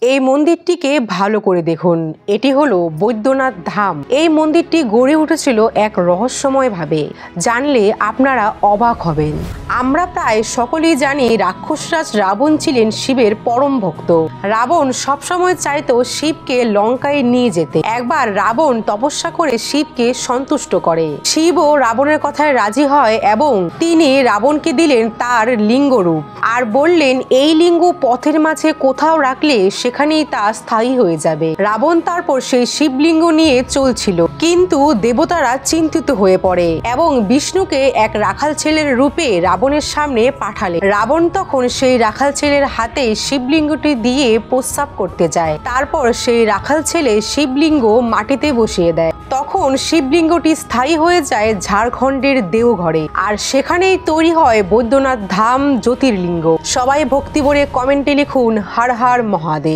এই মন্দিরটিকে ভালো করে দেখুন। এটি হলো বৈদ্যনাথ ধাম। এই মন্দিরটি গড়ে উঠেছিল এক রহস্যময় ভাবে। জানলে আপনারা অবাক হবেন। আমরা প্রায় সকলেই জানি রাক্ষসরাজ রাবণ ছিলেন শিবের পরম ভক্ত। রাবণ সবসময় চাইতো শিবকে লঙ্কায় নিয়ে যেতে। একবার রাবণ তপস্যা করে শিবকে সন্তুষ্ট করে। শিবও রাবণের কথায় রাজি হয় এবং তিনি রাবণকে দিলেন তার লিঙ্গরূপ আর বললেন এই লিঙ্গ পথের মাঝে কোথাও রাখলে সেখানেই তা স্থায়ী হয়ে যাবে। রাবণ তারপর সেই শিবলিঙ্গ নিয়ে চলছিল, কিন্তু দেবতারা চিন্তিত হয়ে পড়ে এবং বিষ্ণুকে এক রাখাল ছেলের রূপে রাবণের সামনে পাঠালে। রাবণ তখন সেই রাখাল ছেলের হাতে শিবলিঙ্গটি দিয়ে প্রস্রাব করতে যায়। তারপর সেই রাখাল ছেলে শিবলিঙ্গ মাটিতে বসিয়ে দেয়। তখন শিবলিঙ্গটি স্থায়ী হয়ে যায় ঝাড়খণ্ডের দেওঘরে, আর সেখানেই তৈরি হয় বৈদ্যনাথ ধাম জ্যোতির্লিঙ্গ। সবাই ভক্তি ভরে কমেন্টে লিখুন হর হর মহাদেব।